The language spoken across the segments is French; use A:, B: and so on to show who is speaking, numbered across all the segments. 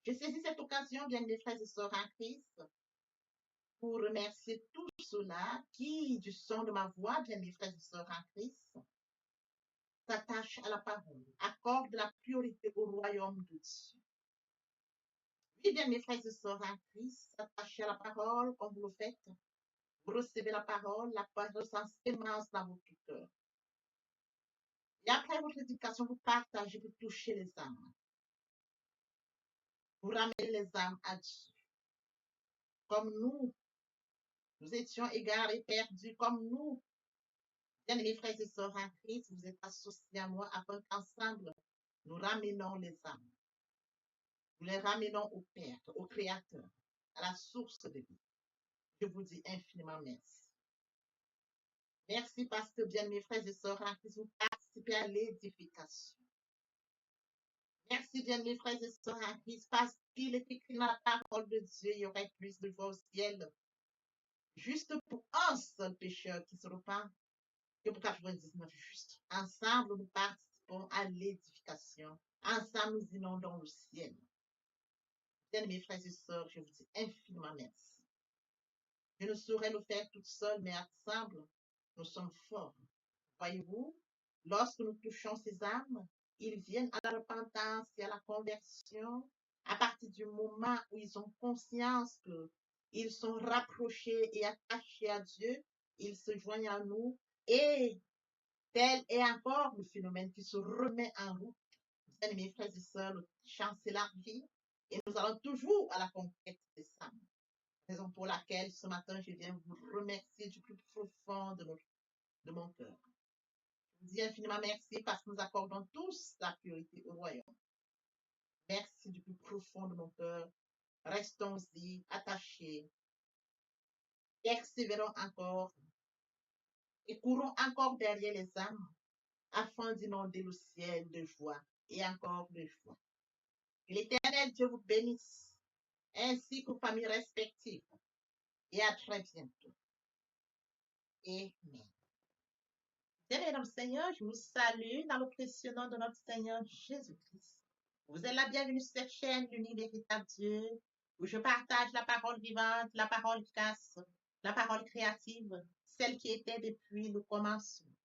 A: Je saisis cette occasion, bien mes frères et sœurs en Christ, pour remercier tous ceux-là qui, du son de ma voix, bien mes frères et sœurs en Christ, s'attachent à la parole, accordent la priorité au royaume de Dieu. Oui, bien mes frères et sœurs en Christ, s'attachez à la parole comme vous le faites. Vous recevez la parole sans sémence dans votre cœur. Et après votre éducation, vous partagez pour toucher les âmes. Vous ramenez les âmes à Dieu. Comme nous étions égarés, perdus, comme nous, bien mes frères et sœurs en Christ, vous êtes associés à moi afin qu'ensemble, nous ramenons les âmes. Nous les ramenons au Père, au Créateur, à la source de vie. Je vous dis infiniment merci. Merci parce que, bien mes frères et sœurs en Christ, vous participez à l'édification. Merci, bien mes frères et sœurs en Christ, parce qu'il est écrit dans la parole de Dieu, il y aurait plus de voix au ciel, juste pour un seul pécheur qui se repent, que pour 99 justes. Ensemble, nous participons à l'édification. Ensemble, nous inondons le ciel. Bien, mes frères et sœurs, je vous dis infiniment merci. Je ne saurais le faire toute seule, mais ensemble, nous sommes forts. Voyez-vous, lorsque nous touchons ces âmes, ils viennent à la repentance et à la conversion à partir du moment où ils ont conscience qu'ils sont rapprochés et attachés à Dieu, ils se joignent à nous et tel est encore le phénomène qui se remet en route. Bien, mes frères et sœurs, le champ s'élargit et nous allons toujours à la conquête des âmes. Raison pour laquelle ce matin, je viens vous remercier du plus profond de mon cœur. Je vous dis infiniment merci parce que nous accordons tous la priorité au royaume. Merci du plus profond de mon cœur. Restons-y attachés, persévérons encore et courons encore derrière les âmes afin d'inonder le ciel de joie et encore de joie. Que l'Éternel Dieu vous bénisse ainsi qu'aux familles respectives et à très bientôt. Amen. Bien, mesdames, Seigneur, je vous salue dans le précieux nom de notre Seigneur Jésus-Christ. Vous êtes la bienvenue sur cette chaîne, l'unique véritable Dieu, où je partage la parole vivante, la parole efficace, la parole créative, celle qui était depuis le commencement.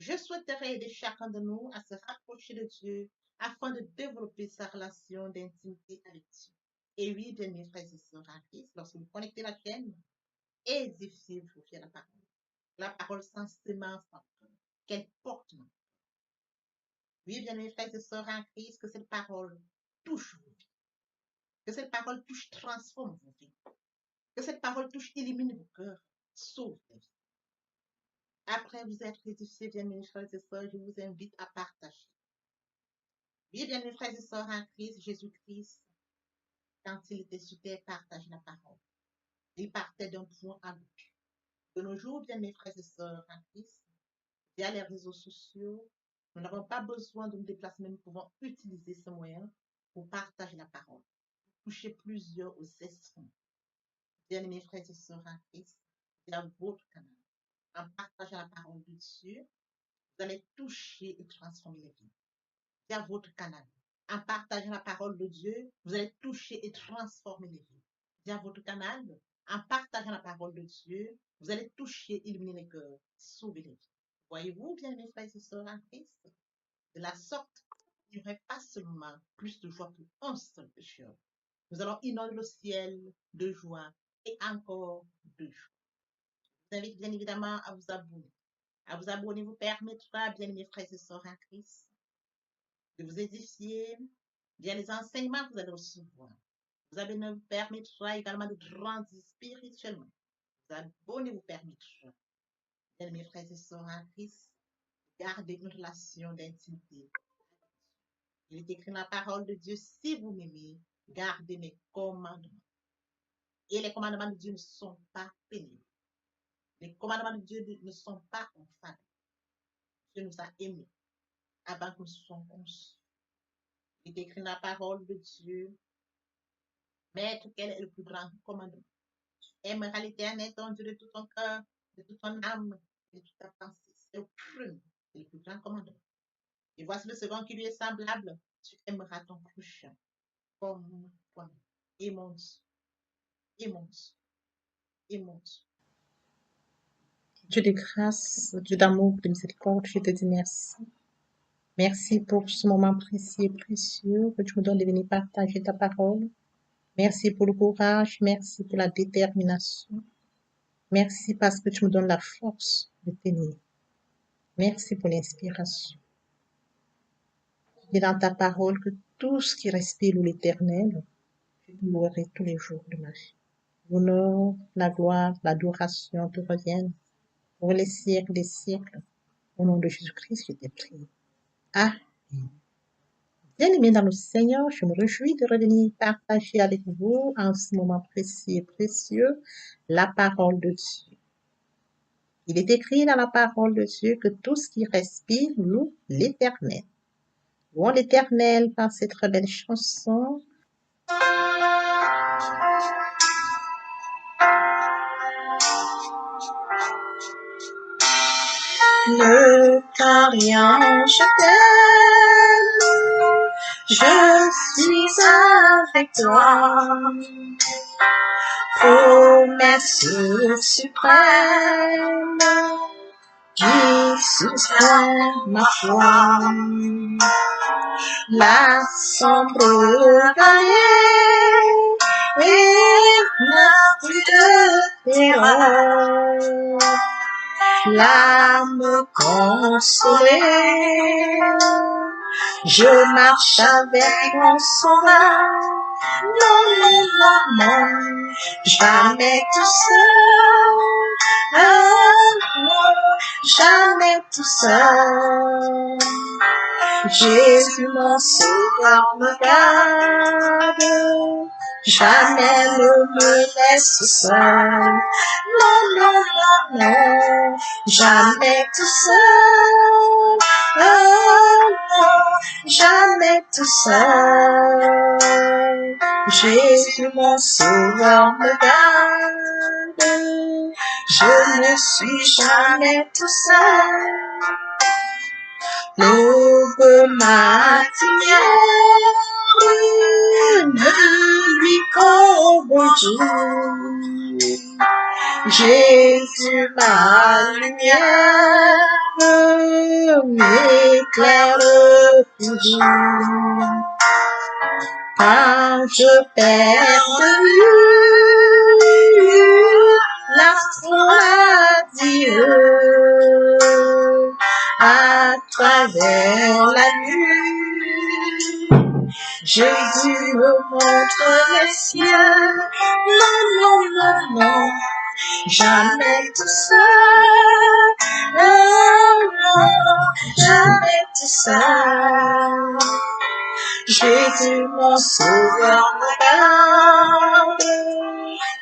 A: Je souhaiterais aider chacun de nous à se rapprocher de Dieu afin de développer sa relation d'intimité avec Dieu. Et oui, bien mes frères et sœurs en Christ, lorsque vous connectez la chaîne, édifiez-vous sur la parole sans sémence dans le cœur, qu'elle porte. Oui, bien mes frères et sœurs en Christ, que cette parole touche vos vies, que cette parole touche, transforme vos vies, que cette parole touche, illumine vos cœurs, sauve les vies. Après vous être édifiés, bien mes frères et sœurs, je vous invite à partager. Oui, bien mes frères et sœurs en Christ, Jésus-Christ, quand il était sur terre, partageait la parole. Il partait d'un point à l'autre. De nos jours, bien mes frères et sœurs en Christ, via les réseaux sociaux, nous n'avons pas besoin de nous déplacer, mais nous pouvons utiliser ce moyen pour partager la parole, toucher plusieurs aux esprits. Bien mes frères et sœurs en Christ, via votre canal, en partageant la parole de Dieu, vous allez toucher et transformer les vies. Via votre canal, en partageant la parole de Dieu, vous allez toucher et transformer les vies. Via votre canal, en partageant la parole de Dieu, vous allez toucher, illuminer les cœurs, sauver les vies. Voyez-vous, bien mes frères et sœurs en Christ, de la sorte, il n'y aurait pas seulement plus de joie pour un seul pécheur. Nous allons inonder le ciel de joie et encore de joie. Je vous invite bien évidemment à vous abonner. À vous abonner vous permettra, bien mes frères et sœurs en Christ, de vous édifier via les enseignements que vous allez recevoir. Vous abonner vous permettra également de grandir spirituellement. Vous abonner vous permettra, bien mes frères et sœurs en Christ, de garder une relation d'intimité. Il est écrit dans la parole de Dieu, si vous m'aimez, gardez mes commandements. Et les commandements de Dieu ne sont pas pénibles. Les commandements de Dieu ne sont pas infâmes. Dieu nous a aimés avant que nous soyons conçus. Il est écrit dans la parole de Dieu, Maître, quel est le plus grand commandement? Aimeras l'Éternel, ton Dieu, de tout ton cœur, de toute ton âme, de toute ta pensée. C'est le premier, c'est le plus grand commandement. Et voici le second qui lui est semblable. Tu aimeras ton prochain comme immense, immense, immense.
B: Dieu de grâce, Dieu d'amour, de miséricorde, je te dis merci. Merci pour ce moment précieux et précieux que tu nous donnes de venir partager ta parole. Merci pour le courage, merci pour la détermination. Merci parce que tu me donnes la force de tenir. Merci pour l'inspiration. Et dans ta parole que tout ce qui respire l'éternel, je te louerai tous les jours de ma vie. L'honneur, la gloire, l'adoration te reviennent pour les siècles des siècles. Au nom de Jésus-Christ, je t'ai prié. Amen. Bien-aimés dans le Seigneur, je me réjouis de revenir partager avec vous en ce moment précis et précieux la parole de Dieu. Il est écrit dans la parole de Dieu que tout ce qui respire loue l'Éternel. Louons l'Éternel par cette très belle chanson. Ne crains rien, je t'aime, je suis avec toi. Promesse suprême qui soutient ma foi. La sombre vallée n'a plus de terreur. L'âme consolée, je marche avec mon sauveur. Non, non, non, non, jamais tout seul. Non, jamais tout seul. Jésus mon sauveur me garde, jamais ne me laisse seul. Non, non, non, non, jamais tout seul. Non, jamais tout seul. Jésus mon sauveur me garde, je ne suis jamais tout seul. L'aube matinière ne lui qu'au bonjour. Jésus ma lumière m'éclaire toujours. Quand je perds de vue l'astre Dieu, à travers la nuit, Jésus me montre les cieux. Non, non, non, non, jamais tout seul. Non, non, jamais tout seul. Jésus mon sauveur me garde,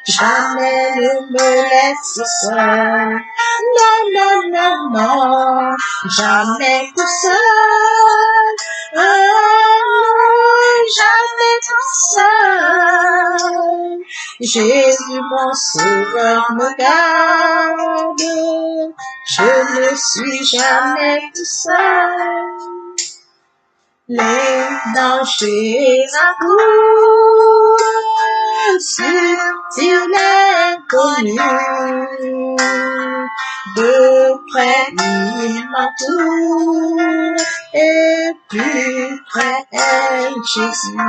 B: jamais ne me laisse seul. Non, non, non, non, jamais tout seul. Non, jamais tout seul. Jésus mon sauveur me garde, je ne suis jamais tout seul. Les dangers accourent sur l'inconnu, de près il m'entoure, et plus près est Jésus,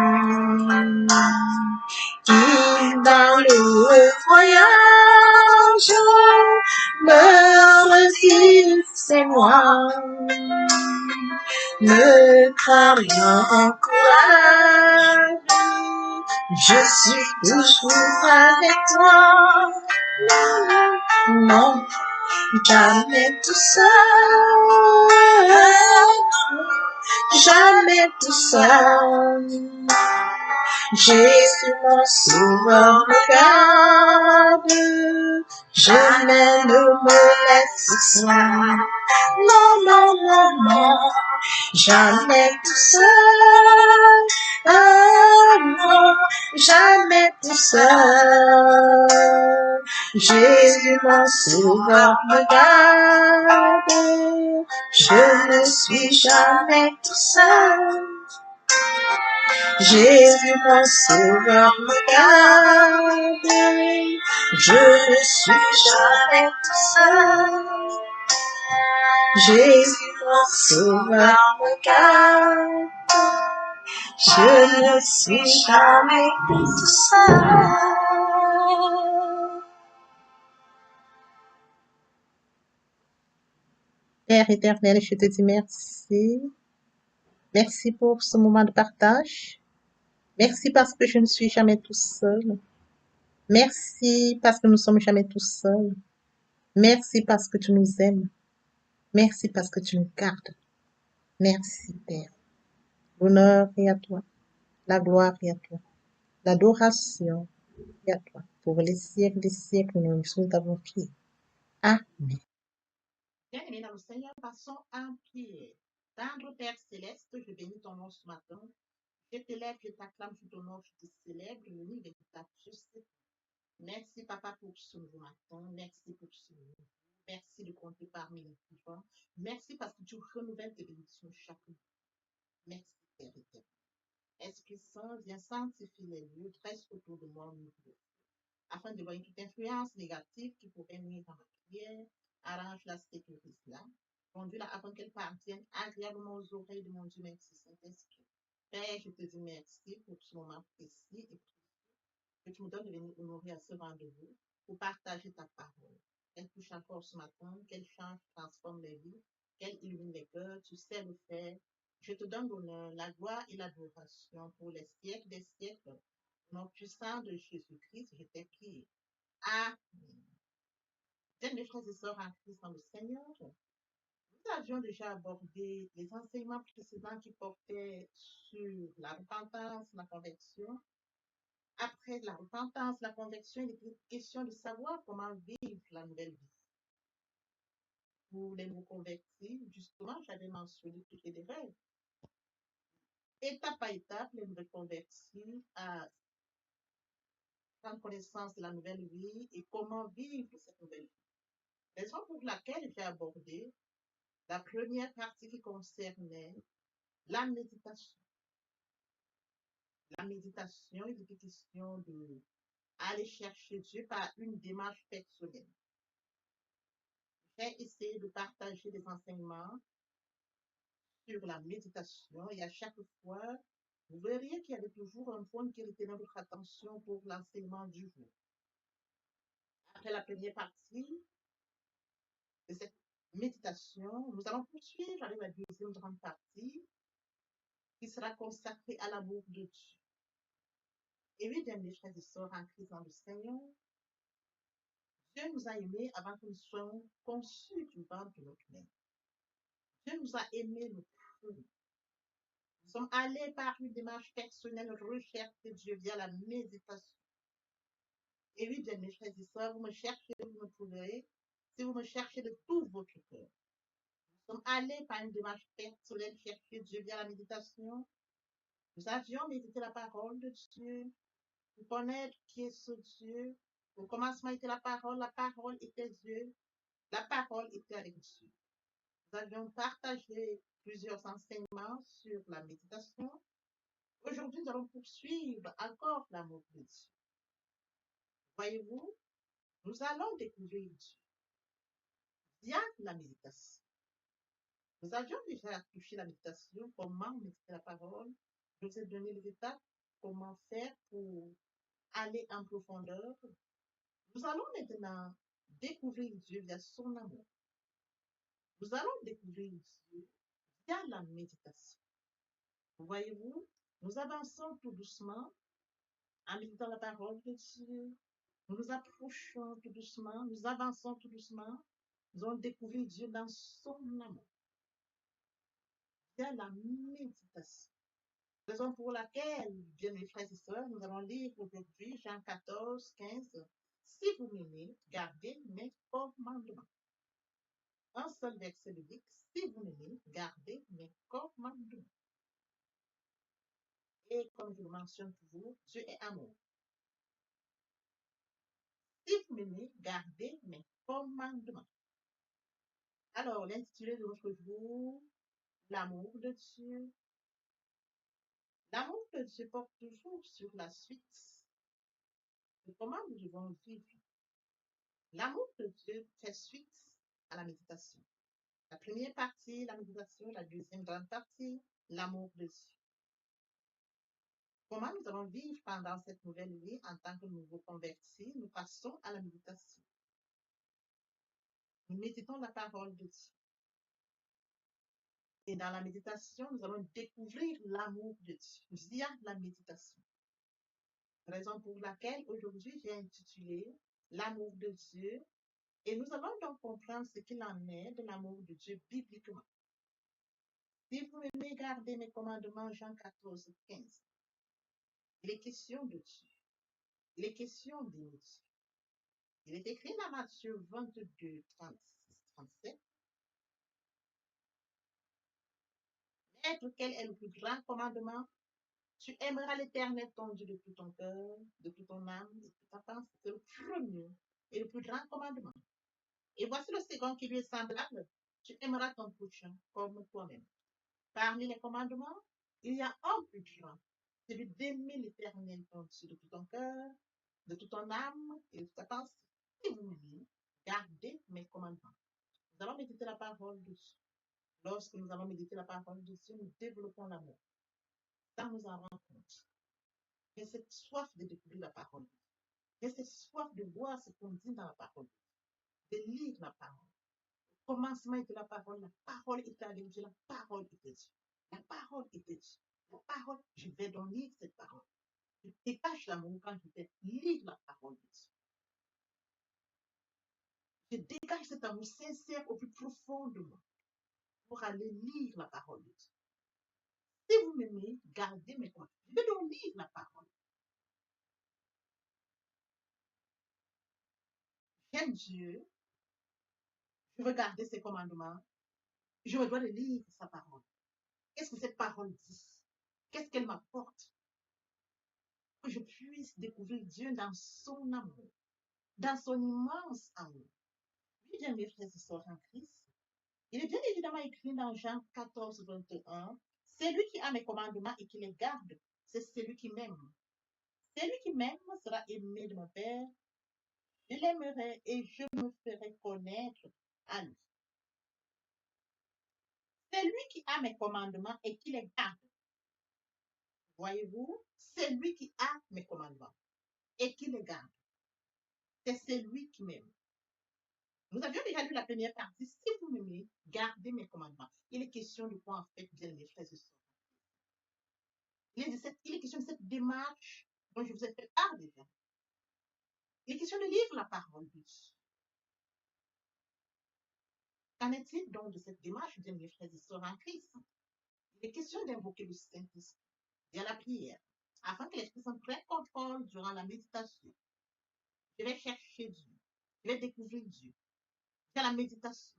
B: qui dans le voyage me redit c'est moi. Ne crains rien, courage, je suis toujours avec toi. Non, non, jamais tout seul, jamais tout seul. Jésus mon sauveur me garde, jamais ne me laisse seul. Non, non, non, non, jamais tout seul. Non, jamais tout seul. Jésus mon sauveur me garde, je ne suis jamais tout seul. Jésus, mon sauveur, me garde. Je ne suis jamais tout seul. Jésus, mon sauveur, me garde. Je ne suis jamais tout seul. Père éternel, je te dis merci. Merci pour ce moment de partage. Merci parce que je ne suis jamais tout seul. Merci parce que nous sommes jamais tout seuls. Merci parce que tu nous aimes. Merci parce que tu nous gardes. Merci, Père. L'honneur est à toi. La gloire est à toi. L'adoration est à toi. Pour les siècles des siècles, nous t'avons prié. Amen.
A: Bien-aimés dans le Seigneur, passons à prier. Tendre Père céleste, je bénis ton nom ce matin. Je t'élève, je t'acclame, je t'honore, je te célèbre, l'unique véritable juste. Merci, Papa, pour ce nouveau matin. Merci pour ce nouveau. Merci de compter parmi les vivants. Merci parce que tu renouvelles tes bénédictions chaque jour. Merci, Père éternel. Esprit Saint, viens sanctifier les lieux, dresse autour de moi au milieu. Afin d'éloigner toute influence négative qui pourrait nuire à ma prière, arrange-la, sécurise-la, conduis-la afin qu'elle parvienne agréablement aux oreilles de mon Dieu, merci Saint-Esprit. Père, je te dis merci pour ce moment précis et que tu me donnes de venir honorer à ce rendez-vous pour partager ta parole. Qu'elle touche encore ce matin, qu'elle change, transforme les vies, qu'elle illumine les cœurs, tu sais le faire. Je te donne l'honneur, la gloire et l'adoration pour les siècles des siècles. Au nom puissant de Jésus-Christ, je t'ai prié. Amen. Bien, mes frères et sœurs en Christ dans le Seigneur, nous avions déjà abordé les enseignements précédents qui portaient sur la repentance, la conversion. Après la repentance, la conversion, il était question de savoir comment vivre la nouvelle vie. Pour les nouveaux convertis, justement, j'avais mentionné toutes les règles. Étape par étape, les nouvelles convertis à prendre connaissance de la nouvelle vie et comment vivre cette nouvelle vie. Raison pour laquelle j'ai abordé la première partie qui concernait la méditation. La méditation, il était question de aller chercher Dieu par une démarche personnelle. J'ai essayé de partager des enseignements sur la méditation et à chaque fois, vous verriez qu'il y avait toujours un point qui retenait votre attention pour l'enseignement du jour. Après la première partie de cette méditation, nous allons poursuivre avec la deuxième grande partie qui sera consacrée à l'amour de Dieu. Et oui, bien mes frères et sœurs en Christ dans le Seigneur, Dieu nous a aimés avant que nous soyons conçus du ventre de notre mère. Dieu nous a aimés le premier. Nous sommes allés par une démarche personnelle rechercher Dieu via la méditation. Et oui, bien mes frères et sœurs, vous me cherchez, vous me trouverez, si vous me cherchez de tout votre cœur. Nous sommes allés par une démarche personnelle chercher Dieu via la méditation. Nous avions médité la parole de Dieu, pour connaître qui est ce Dieu. Au commencement était la parole était Dieu, la parole était avec Dieu. Nous avions partagé plusieurs enseignements sur la méditation. Aujourd'hui, nous allons poursuivre encore l'amour de Dieu. Voyez-vous, nous allons découvrir Dieu via la méditation. Nous avions déjà touché la méditation, comment méditer la parole. Je vous ai donné les étapes, comment faire pour aller en profondeur. Nous allons maintenant découvrir Dieu via son amour. Nous allons découvrir Dieu via la méditation. Voyez-vous, nous avançons tout doucement en méditant la parole de Dieu. Nous nous approchons tout doucement, nous avançons tout doucement. Nous allons découvrir Dieu dans son amour, via la méditation. Raison pour laquelle, bien mes frères et sœurs, nous allons lire aujourd'hui Jean 14, 15. Si vous m'aimez, gardez mes commandements. Un seul verset biblique. Si vous m'aimez, gardez mes commandements. Et comme je le mentionne toujours, Dieu est amour. Si vous m'aimez, gardez mes commandements. Alors, l'intitulé de notre jour, l'amour de Dieu. L'amour de Dieu porte toujours sur la suite de comment nous devons vivre. L'amour de Dieu fait suite à la méditation. La première partie, la méditation, la deuxième grande partie, l'amour de Dieu. Comment nous allons vivre pendant cette nouvelle vie en tant que nouveaux convertis? Nous passons à la méditation. Nous méditons la parole de Dieu. Et dans la méditation, nous allons découvrir l'amour de Dieu via la méditation. Raison pour laquelle aujourd'hui j'ai intitulé L'amour de Dieu. Et nous allons donc comprendre ce qu'il en est de l'amour de Dieu bibliquement. Si vous m'aimez, gardez mes commandements, Jean 14, 15. Il est question de Dieu. Il est question d'aimer Dieu. Il est écrit dans Matthieu 22, 36, 37. Maître, quel est le plus grand commandement? Tu aimeras l'Éternel ton Dieu de tout ton cœur, de toute ton âme, de toute ta pensée. C'est le premier et le plus grand commandement. Et voici le second qui lui est semblable. Tu aimeras ton prochain comme toi-même. Parmi les commandements, il y a un plus grand, celui d'aimer l'Éternel ton Dieu de tout ton cœur, de toute ton âme et de toute ta pensée. Si vous m'aimez, gardez mes commandements. Nous allons méditer la parole de Dieu. Lorsque nous allons méditer la parole de Dieu, nous développons l'amour. Ça nous en rend compte. J'ai cette soif de découvrir la parole. J'ai cette soif de voir ce qu'on dit dans la parole, de lire la parole. Au commencement était la parole était avec Dieu, la parole était Dieu. La parole était Dieu. La parole, je vais donc lire cette parole. Je détache l'amour quand je vais lire la parole de Dieu. Je dégage cet amour sincère au plus profond de moi pour aller lire la parole de Dieu. Si vous m'aimez, gardez mes commandements. Je vais donc lire la parole. J'aime Dieu, je veux garder ses commandements, je me dois de lire sa parole. Qu'est-ce que cette parole dit? Qu'est-ce qu'elle m'apporte? Que je puisse découvrir Dieu dans son amour, dans son immense amour. Oui, bien mes frères et sœurs en Christ, il est bien évidemment écrit dans Jean 14, 21, c'est lui qui a mes commandements et qui les garde, c'est celui qui m'aime. Celui qui m'aime sera aimé de mon Père, je l'aimerai et je me ferai connaître à lui. C'est lui qui a mes commandements et qui les garde. Voyez-vous, c'est lui qui a mes commandements et qui les garde. C'est celui qui m'aime. Nous avions déjà lu la première partie. Si vous m'aimez, gardez mes commandements. Il est question de quoi en fait, bien mes frères et sœurs. Il est question de cette démarche dont je vous ai fait part déjà. Il est question de lire la parole de Dieu. Qu'en est-il donc de cette démarche, bien mes frères et sœurs en Christ? Il est question d'invoquer le Saint-Esprit via la prière, afin que l'Esprit Saint prenne contrôle durant la méditation. Je vais chercher Dieu. Je vais découvrir Dieu. Via la méditation,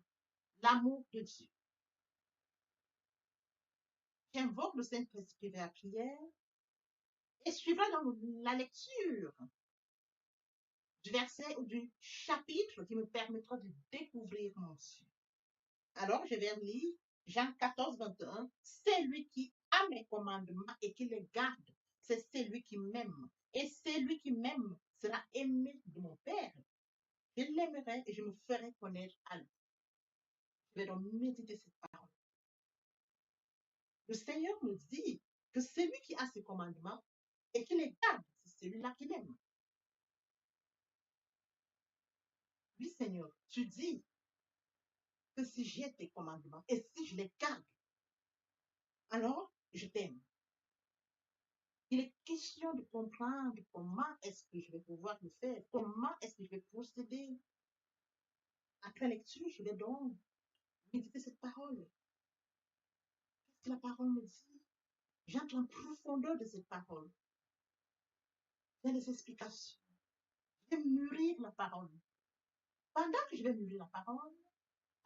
A: l'amour de Dieu. J'invoque le Saint-Esprit vers la prière et suivra dans la lecture du verset ou du chapitre qui me permettra de découvrir mon Dieu. Alors, je vais lire Jean 14, 21. C'est lui qui a mes commandements et qui les garde. C'est celui qui m'aime. Et celui qui m'aime sera aimé de mon Père. Je l'aimerai et je me ferai connaître à lui. Je vais donc méditer cette parole. Le Seigneur me dit que celui qui a ses commandements et qui les garde, c'est celui-là qui l'aime. Oui, Seigneur, tu dis que si j'ai tes commandements et si je les garde, alors je t'aime. Il est question de comprendre comment est-ce que je vais pouvoir le faire, comment est-ce que je vais procéder. Après lecture, je vais donc méditer cette parole. Qu'est-ce que la parole me dit? J'entre en profondeur de cette parole. J'ai des explications. Je vais mûrir la parole. Pendant que je vais mûrir la parole,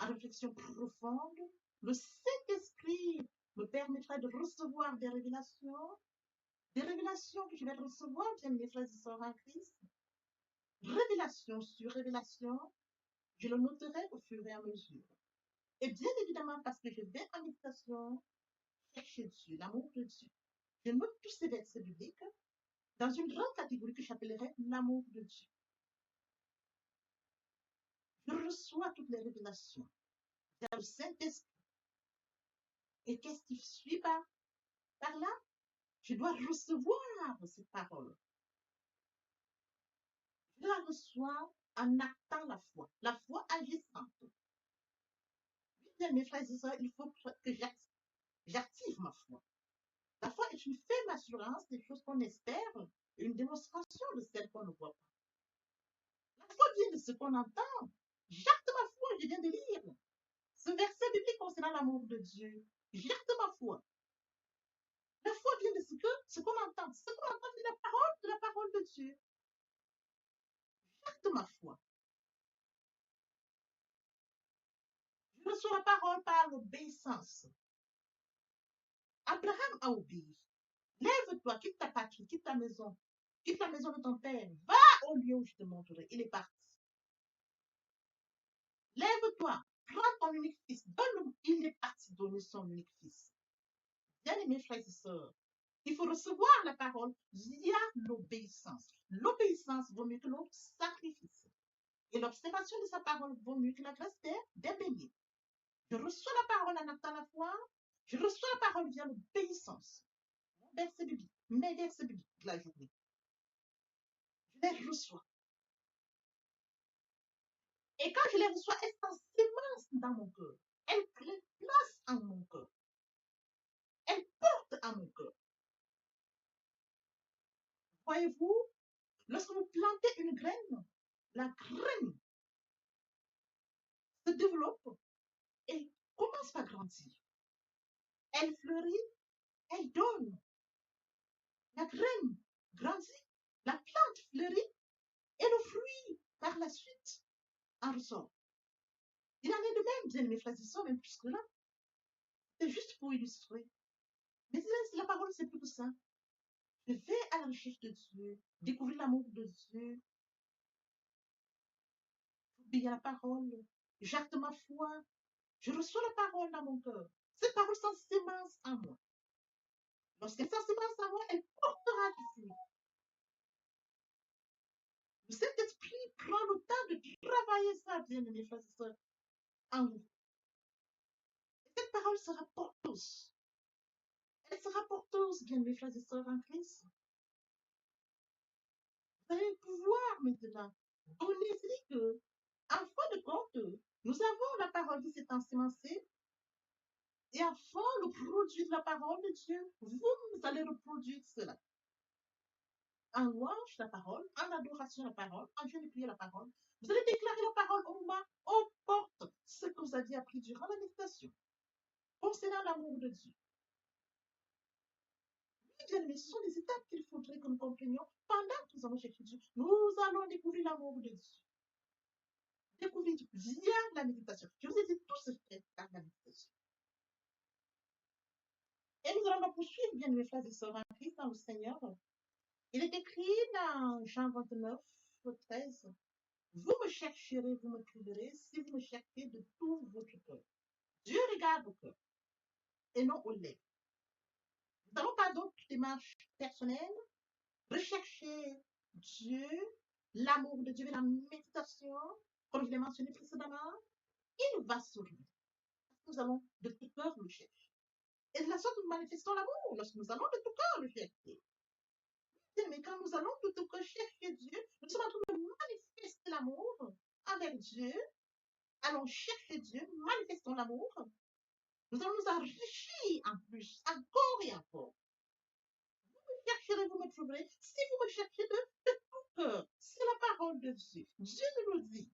A: en réflexion profonde, le Saint-Esprit me permettra de recevoir des révélations que je vais recevoir, bien mes frères et sœurs en Christ. Révélation sur révélation, je le noterai au fur et à mesure. Et bien évidemment, parce que je vais en méditation chercher Dieu, l'amour de Dieu. Je note tous ces versets bibliques dans une grande catégorie que j'appellerais l'amour de Dieu. Je reçois toutes les révélations dans le Saint-Esprit. Et qu'est-ce qui suit par là? Je dois recevoir cette parole. Je la reçois en actant la foi agissante. Bien, mes frères et sœurs, il faut que j'active ma foi. La foi est une ferme assurance des choses qu'on espère, une démonstration de celles qu'on ne voit pas. La foi vient de ce qu'on entend. J'acte ma foi, je viens de lire. Ce verset biblique concernant l'amour de Dieu. J'acte ma foi. La foi vient de ce qu'on entend. Ce qu'on entend, c'est la parole de Dieu. J'acte ma foi. Je reçois la parole par l'obéissance. Abraham a obéi. Lève-toi, quitte ta patrie, quitte ta maison, quitte la maison de ton père, va au lieu où je te montrerai. Il est parti. Lève-toi, prends ton unique fils, donne-le. Il est parti donner son unique fils. Bien-aimés frères et sœurs, il faut recevoir la parole via l'obéissance. L'obéissance vaut mieux que le sacrifice. Et l'observation de sa parole vaut mieux que la grâce des bénis. Je reçois la parole en actant la foi. Je reçois la parole via l'obéissance. Verset biblique, mes versets bibliques de la journée. Je les reçois. Et quand je les reçois, elles s'ensemencent dans mon cœur. Elles prennent place en mon cœur. Elles portent en mon cœur. Voyez-vous, lorsque vous plantez une graine, la graine se développe et commence à grandir. Elle fleurit, elle donne. La graine grandit, la plante fleurit et le fruit, par la suite, en ressort. Il en est de même, bien mes frères et sœurs, même plus que là. C'est juste pour illustrer. Mais la parole, c'est plus que ça. Je vais à la recherche de Dieu, découvrir l'amour de Dieu, obéir à la parole, j'acte ma foi, je reçois la parole dans mon cœur. Cette parole s'ensémence en moi. Lorsqu'elle s'ensémence en moi, elle portera du fruit. Le Saint-Esprit prend le temps de travailler ça, bien mes frères et sœurs, en vous. Et cette parole sera porteuse. Elle sera porteuse, bien mes frères et sœurs en Christ. Vous allez pouvoir maintenant donner que, en fin de compte, nous avons la parole qui s'est ensémencée. Et avant le produit de la parole de Dieu, vous allez reproduire cela. En louange, la parole, en adoration, la parole, en jeûne et prière, la parole. Vous allez déclarer la parole au moment, aux portes, ce que vous aviez appris durant la méditation, concernant l'amour de Dieu. Bien, mais ce sont des étapes qu'il faudrait que nous comprenions pendant que nous allons chercher Dieu. Nous allons découvrir l'amour de Dieu. Découvrir Dieu via la méditation. Je vous ai dit, tout se fait par la méditation. Et nous allons poursuivre, bien mes frères et sœurs en Christ, dans le Seigneur. Il est écrit dans Jean 29, 13, vous me chercherez, vous me trouverez, si vous me cherchez de tout votre cœur. Dieu regarde au cœur et non aux lèvres. Nous n'avons pas d'autre démarche personnelle. Rechercher Dieu, l'amour de Dieu et la méditation, comme je l'ai mentionné précédemment, il va sourire. Nous allons de tout cœur le chercher. Et de la sorte, nous manifestons l'amour lorsque nous allons de tout cœur le chercher. Mais quand nous allons de tout cœur chercher Dieu, nous sommes en train de manifester l'amour avec Dieu. Allons chercher Dieu, manifestons l'amour. Nous allons nous enrichir en plus, encore et encore. Vous me chercherez, vous me trouverez, si vous me cherchez de tout cœur. C'est la parole de Dieu. Dieu nous le dit.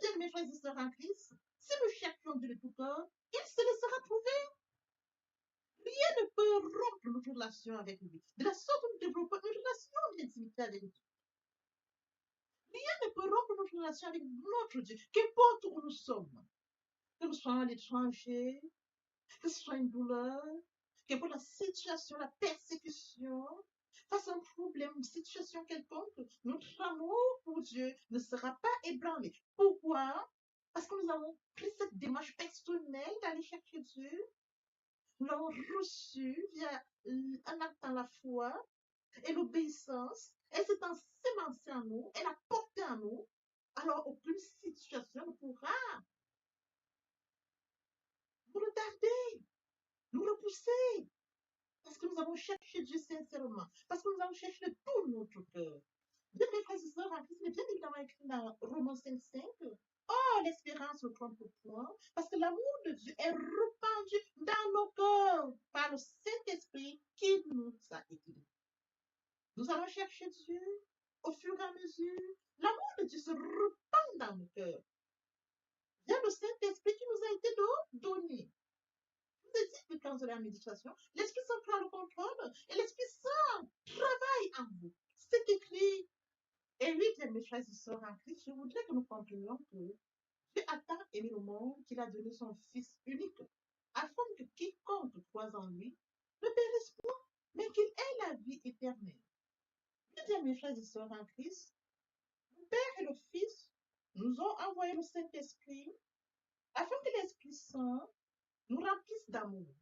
A: Bien, mes frères et sœurs en Christ, si nous cherchons Dieu de tout cœur, il se laissera trouver. Rien ne peut rompre notre relation avec lui. De la sorte, nous développons une relation d'intimité avec Dieu. Rien ne peut rompre notre relation avec notre Dieu, qu'importe où nous sommes. Que nous soyons à l'étranger, que ce soit une douleur, qu'importe la situation, la persécution, face à un problème, une situation quelconque, notre amour pour Dieu ne sera pas ébranlé. Pourquoi? Parce que nous avons pris cette démarche personnelle d'aller chercher Dieu. l'ont reçu via un acte dans la foi et l'obéissance. Elle s'est ensémencée en nous, elle a porté en nous. Alors, aucune situation ne pourra nous retarder, nous repousser. Parce que nous avons cherché Dieu sincèrement. Parce que nous avons cherché de tout notre cœur. Bien, mes frères et sœurs, en Christ, il est bien évidemment écrit dans Romains 5:5. Oh, l'espérance ne trompe point, parce que l'amour de Dieu est répandu dans nos cœurs par le Saint-Esprit qui nous a équilibrés. Nous allons chercher Dieu au fur et à mesure. L'amour de Dieu se répand dans nos cœurs. Il y a le Saint-Esprit qui nous a été donné. Je vous ai dit que quand vous allez en méditation, l'Esprit Saint prend le contrôle et l'Esprit Saint travaille en vous. C'est écrit. Et oui, bien, mes frères et sœurs en Christ, je voudrais que nous comprenions que Dieu a tant aimé le monde qu'il a donné son Fils unique, afin que quiconque croise en lui ne périsse point, mais qu'il ait la vie éternelle. Oui, bien, mes frères et sœurs en Christ, le Père et le Fils nous ont envoyé le Saint-Esprit afin que l'Esprit Saint nous remplisse d'amour,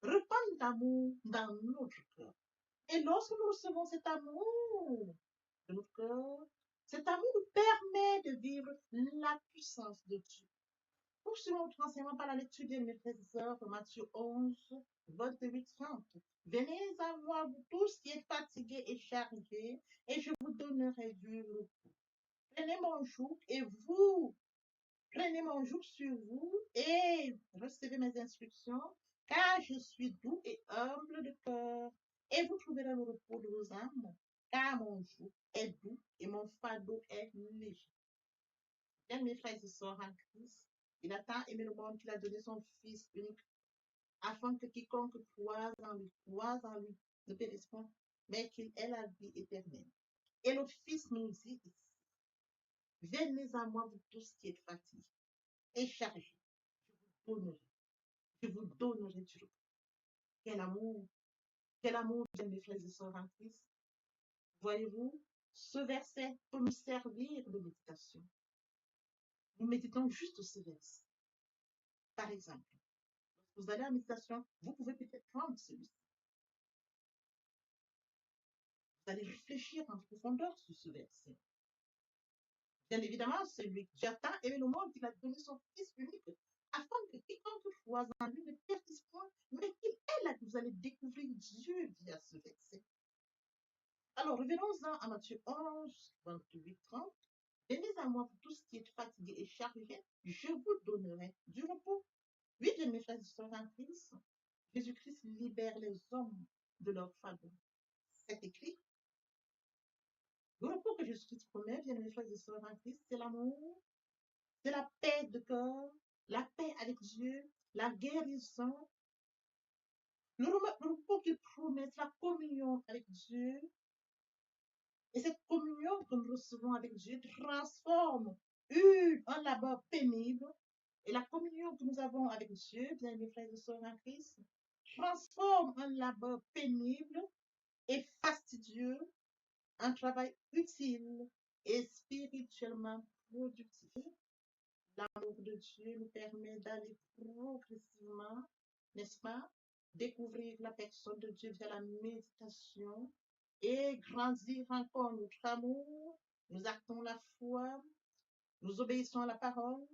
A: répande d'amour dans notre cœur. Et lorsque nous recevons cet amour de notre cœur, cet amour nous permet de vivre la puissance de Dieu. Poursuivons notre enseignement par la lecture de mes frères et sœurs, Matthieu 11, 28-30. Venez à moi, vous tous qui êtes fatigués et chargés, et je vous donnerai du repos. Prenez mon joug et vous, prenez mon joug sur vous et recevez mes instructions, car je suis doux et humble de cœur, et vous trouverez le repos de vos âmes, car mon joug est doux et mon fardeau est léger. Bien, mes frères et sœurs en Christ, il a tant aimé le monde qu'il a donné son Fils unique, afin que quiconque croise en lui, ne périsse point, mais qu'il ait la vie éternelle. Et le Fils nous dit ici, venez à moi, vous tous qui êtes fatigués et chargés, je vous donnerai du repos. Quel amour, bien mes frères et sœurs en Christ. Voyez-vous, ce verset peut nous servir de méditation. Nous méditons juste ce verset. Par exemple, lorsque vous allez en méditation, vous pouvez peut-être prendre celui-ci. Vous allez réfléchir en profondeur sur ce verset. Bien évidemment, celui qui a tant aimé le monde qu'il a donné son Fils unique, afin que quiconque croise en lui ne perdisse point, mais qu'il est là que vous allez découvrir Dieu via ce verset. Alors, revenons-en à Matthieu 11, 28-30. Venez à moi, vous tous qui êtes fatigués et chargés, je vous donnerai du repos. Oui, bien mes frères et sœurs en Christ, Jésus-Christ libère les hommes de leur fardeau. C'est écrit. Le repos que Jésus-Christ promet, bien mes frères et sœurs en Christ, c'est l'amour, c'est la paix de cœur, la paix avec Dieu, la guérison. Le repos qu'il promet, c'est la communion avec Dieu. Et cette communion que nous recevons avec Dieu transforme un labeur pénible. Et la communion que nous avons avec Dieu, bien mes frères et sœurs en Christ, transforme un labeur pénible et fastidieux en travail utile et spirituellement productif. L'amour de Dieu nous permet d'aller progressivement, n'est-ce pas, découvrir la personne de Dieu via la méditation et grandir encore notre amour. Nous actons la foi, nous obéissons à la parole,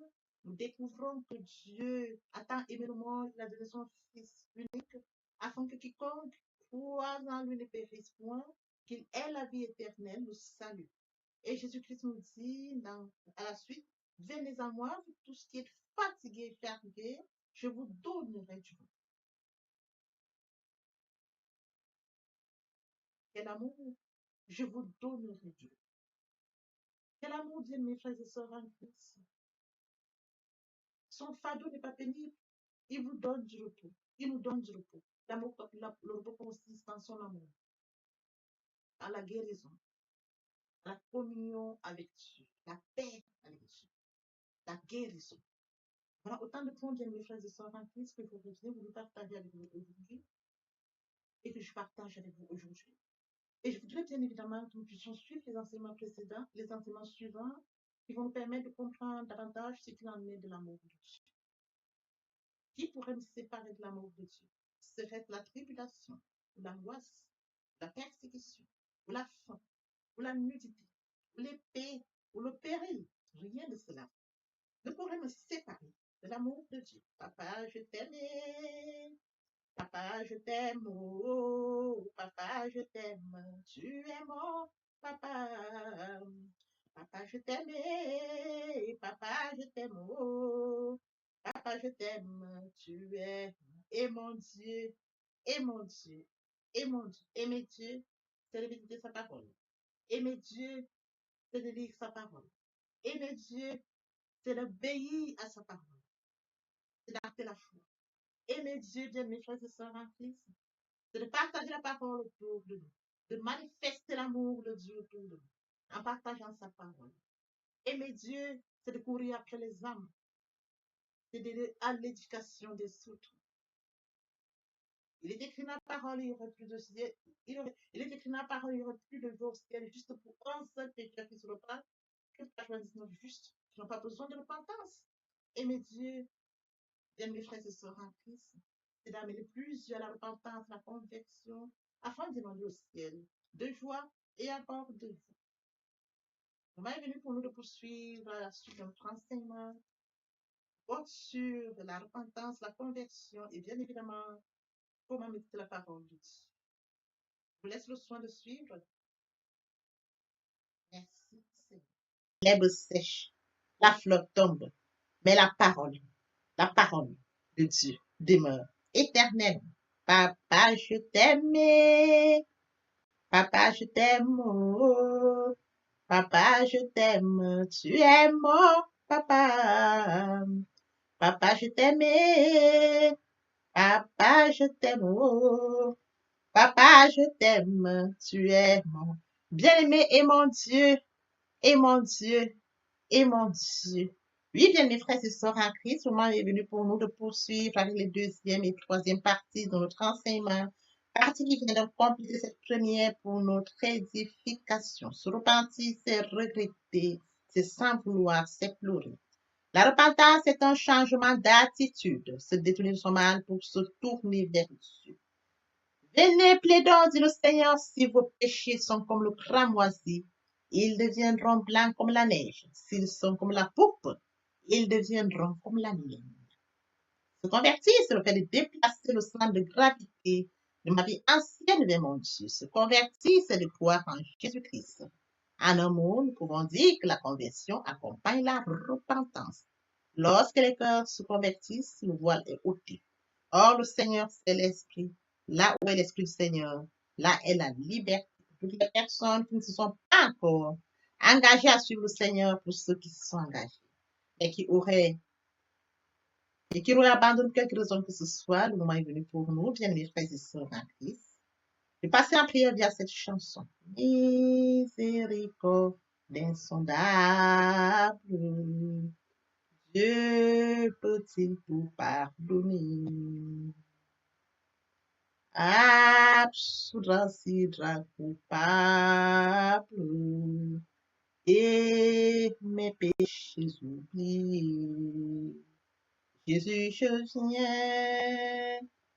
A: nous découvrons que Dieu a tant aimé le monde, il a donné son Fils unique, afin que quiconque croise en lui ne périsse point, qu'il ait la vie éternelle, le salut. Et Jésus-Christ nous dit à la suite, venez à moi, vous tous qui êtes fatigués et chargés, je vous donnerai du repos. Quel amour, je vous donnerai du repos. Quel amour, Dieu, mes frères et sœurs en Christ. Son fardeau n'est pas pénible. Il vous donne du repos. Il nous donne du repos. Le repos consiste dans son amour, à la guérison, à la communion avec Dieu, la paix avec Dieu, la guérison. Voilà autant de points, bien mes frères et sœurs en Christ, que je voudrais vous partager avec vous aujourd'hui et que je partage avec vous aujourd'hui. Et je voudrais bien évidemment que nous puissions suivre les enseignements précédents, les enseignements suivants, qui vont nous permettre de comprendre davantage ce qu'il en est de l'amour de Dieu. Qui pourrait me séparer de l'amour de Dieu? Serait la tribulation, ou l'angoisse, la persécution, ou la faim, ou la nudité, ou l'épée, ou le péril? Rien de cela ne pourrait me séparer de l'amour de Dieu. Papa, je t'aimais. Papa, je t'aime. Oh, papa, je t'aime. Tu es mon papa. Papa, je t'aimais. Papa, je t'aime. Oh, papa, je t'aime. Tu es. Et mon Dieu. Et mon Dieu. Et mon Dieu. Aimer Dieu, c'est de méditer sa parole. Aimer Dieu, c'est de lire sa parole. Aimer Dieu, c'est d'obéir à sa parole. C'est d'acter la foi. Aimer Dieu, bien mes frères et sœurs en Christ, c'est de partager la parole autour de nous, de manifester l'amour de Dieu autour de nous, en partageant sa parole. Aimer Dieu, c'est de courir après les âmes, c'est d'aider à l'éducation des autres. Il est écrit dans la parole, il y aurait plus de ciel. Il est écrit dans la parole, il y aurait plus de jour au ciel, juste pour un seul pécheur qui se repent, que pas choisir nos justes, qui n'ont pas besoin de repentance. Aimer Dieu, bien mes frères et sœurs en Christ, c'est d'amener plusieurs à la repentance, la conversion, afin de demander au ciel de joie et encore de joie. On va venir pour nous de poursuivre la suite de notre enseignement, sur la repentance, la conversion et bien évidemment comment méditer la parole de Dieu. Je vous laisse le soin de suivre. Merci, Seigneur. L'herbe sèche, la fleur tombe, mais la parole de Dieu demeure éternelle. Papa, je t'aime. Papa, je t'aime. Oh, papa, je t'aime. Tu es mon papa. Papa, je t'aime. Papa, je t'aime. Oh, papa, je t'aime. Tu es mon bien-aimé et mon Dieu. Et mon Dieu. Et mon Dieu. Oui, bien mes frères et sœurs en Christ, le moment est venu pour nous de poursuivre avec les deuxième et troisième parties de notre enseignement. Partie qui vient de compléter cette première pour notre édification. Se repentir, c'est regretter, c'est sans vouloir, c'est pleurer. La repentance est un changement d'attitude, se détourner de son mal pour se tourner vers Dieu. Venez, plaidons, dit le Seigneur, si vos péchés sont comme le cramoisi, ils deviendront blancs comme la neige. S'ils sont comme la poupe, ils deviendront comme la laine. Se convertir, c'est le fait de déplacer le centre de gravité de ma vie ancienne vers mon Dieu. Se convertir, c'est de croire en Jésus-Christ. En un mot, nous pouvons dire que la conversion accompagne la repentance. Lorsque les cœurs se convertissent, le voile est ôté. Or, le Seigneur, c'est l'Esprit. Là où est l'Esprit du Seigneur, là est la liberté. Toutes les personnes qui ne se sont pas encore engagées à suivre le Seigneur, pour ceux qui se sont engagés et qui auraient abandonné quelque raison que ce soit, le moment est venu pour nous, bien mes frères et sœurs en Christ, de passer en prière via cette chanson. Miséricorde insondable, Dieu peut-il tout pardonner? Absoudre sidra coupable et mes péchés oubliés. Jésus,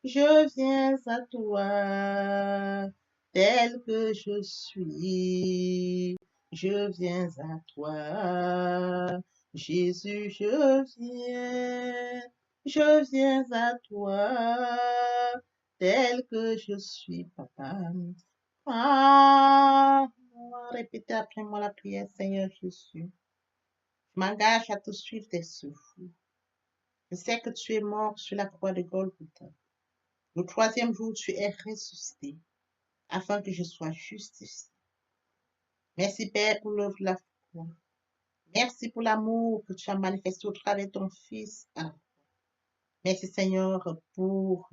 A: je viens à toi, tel que je suis. Je viens à toi, Jésus, je viens à toi, tel que je suis, papa. Ah, répétez après moi la prière, Seigneur Jésus. Je m'engage à te suivre tes souffles. Je sais que tu es mort sur la croix de Golgotha. Le troisième jour, tu es ressuscité, afin que je sois justifié. Merci, Père, pour l'œuvre de la croix. Merci pour l'amour que tu as manifesté au travers de ton Fils. Merci, Seigneur, pour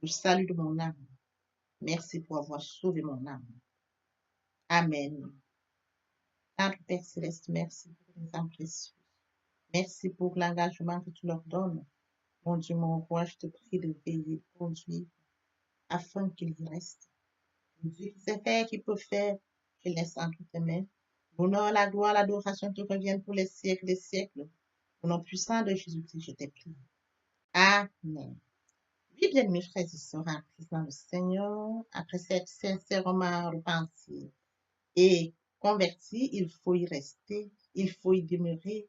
A: le salut de mon âme. Merci pour avoir sauvé mon âme. Amen. Notre Père Céleste, merci pour les âmes précieuses. Merci pour l'engagement que tu leur donnes. Mon Dieu, mon roi, je te prie de veiller, de conduire, afin qu'ils y restent. Dieu qui sait faire, qui peut faire, je laisse entre tes mains. L'honneur, la gloire, l'adoration te reviennent pour les siècles des siècles. Au nom puissant de Jésus-Christ, je t'ai prié. Amen. Oui, bien, mes frères et sœurs en Christ dans le Seigneur, après s'être sincèrement repenti et converti, il faut y rester, il faut y demeurer.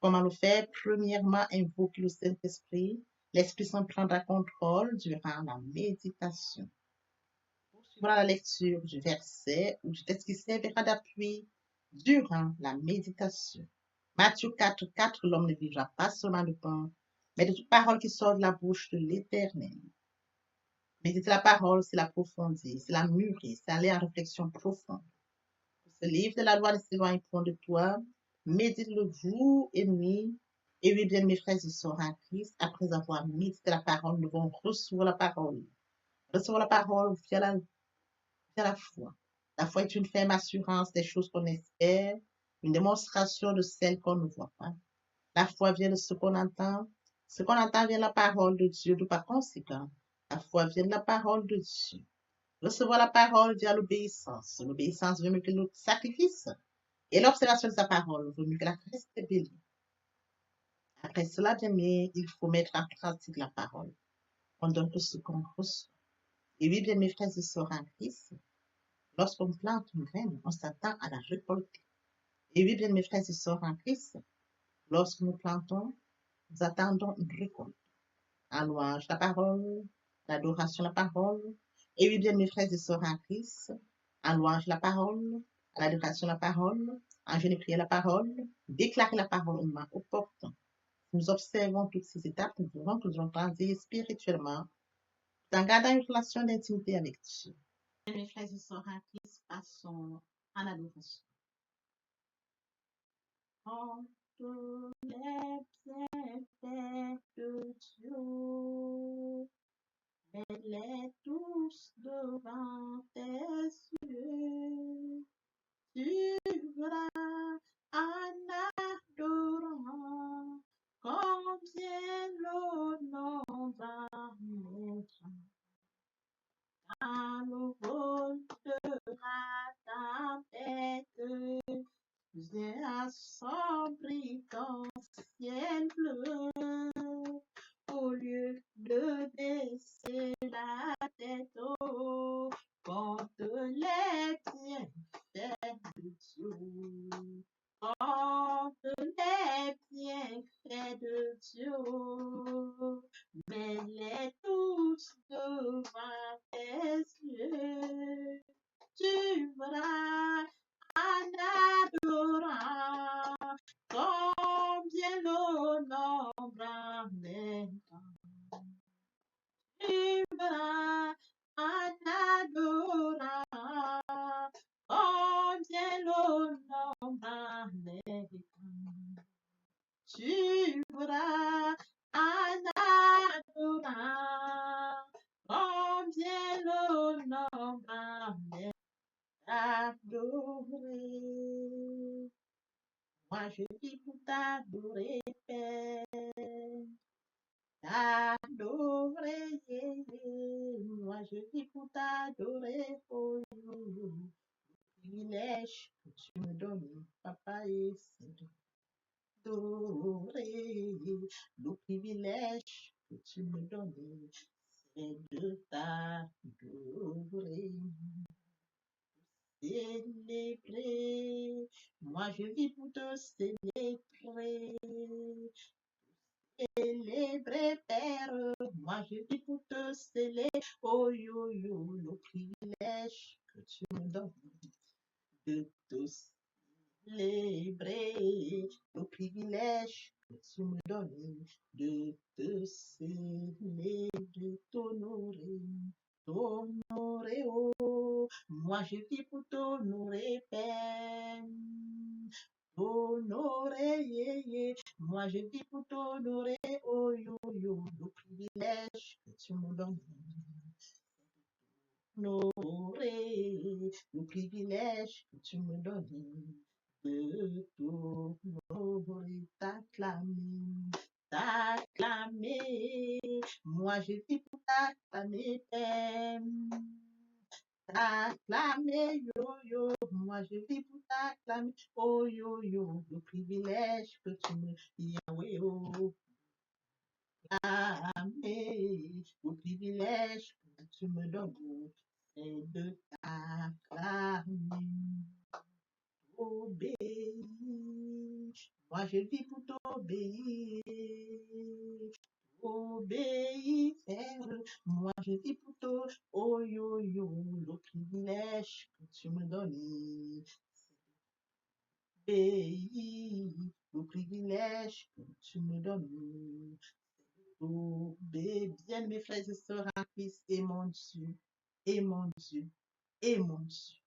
A: Comment le faire? Premièrement, invoquer le Saint-Esprit. L'Esprit Saint prendra contrôle durant la méditation. Poursuivre la lecture du verset ou du texte qui servira d'appui durant la méditation. Matthieu 4, 4, l'homme ne vivra pas seulement de pain, mais de toute parole qui sort de la bouche de l'Éternel. Méditer la parole, c'est l'approfondir, c'est la mûrir, c'est aller en réflexion profonde. Ce livre de la loi ne s'éloigne point de toi. Médite-le jour et nuit. Et oui, bien, mes frères et sœurs en Christ, après avoir médité la parole, nous devons recevoir la parole. Recevoir la parole via la foi. La foi est une ferme assurance des choses qu'on espère, une démonstration de celles qu'on ne voit pas. La foi vient de ce qu'on entend. Ce qu'on entend vient de la parole de Dieu, de par conséquent. La foi vient de la parole de Dieu. Recevoir la parole via l'obéissance. L'obéissance veut mieux que le sacrifice. Et l'observation de sa parole vaut mieux que la reste bénie. Après cela, bien aimé, il faut mettre en pratique la parole. On donne que ce qu'on reçoit. Et oui, bien mes frères et sœurs en Christ, lorsqu'on plante une graine, on s'attend à la récolter. Et oui, bien mes frères et sœurs en Christ, lorsque nous plantons, nous attendons une récolte. En louange la parole, l'adoration la parole. Et oui, bien mes frères et sœurs en Christ, en louange la parole, à l'adoration la parole, en jeûne et prière la parole, déclarer la parole au moment opportun. Nous observons toutes ces étapes, nous pouvons toujours grandir spirituellement en gardant une relation d'intimité avec Dieu. Mes frères et sœurs en Christ, passons en adoration. Entre les bienfaits de Dieu, mets-les tous devant tes yeux. Tu verras en adorant combien l'honneur va naître. À nouveau sera ta tête, viens assombri ton ciel bleu. Au lieu de baisser la tête, oh, compte les bienfaits de Dieu. Compte les bienfaits de Dieu. Mets-les tous devant tes yeux. Tu verras en adorant combien l'honneur m'aimera. Tu verras en adorant combien l'honneur m'aimera. Tu verras en adorant combien l'honneur m'aimera. Adorer. Moi je vis pour t'adorer, Père. T'adorer. Moi je vis pour t'adorer, oh, privilège que tu me donnes, papa, et c'est d'adorer. Le privilège que tu me donnes, c'est de t'adorer. Célébrer. Moi, je vis pour te célébrer. Célébrer, Père. Moi, je vis pour te célébrer. Oh, yo, yo, le privilège que tu me donnes de te célébrer. Le privilège que tu me donnes de te célébrer, de t'honorer. T'honorer, oh, moi je vis pour t'honorer, Père. T'honorer, yeah, yeah. Moi je vis pour t'honorer, oh yo yo, le privilège que tu me donnes. T'honorer, le privilège que tu me donnes de t'honorer, t'acclamer, t'acclamer. Moi je vis pour t'acclamer, Père. T'acclamer, yo yo, moi je vis pour t'acclamer, oh yo yo, le privilège que tu me Yahweh, oh, t'acclamer. Au privilège que tu me donnes, c'est de t'acclamer. Obéir. Moi, je vis pour t'obéir. Obéir, Père. Moi, je vis pour toi. Oh, yo, yo, le privilège que tu me donnes. Obéir. Le privilège que tu me donnes. Obéir. Bien, mes frères et sœurs en Christ, et mon Dieu, et mon Dieu, et mon Dieu.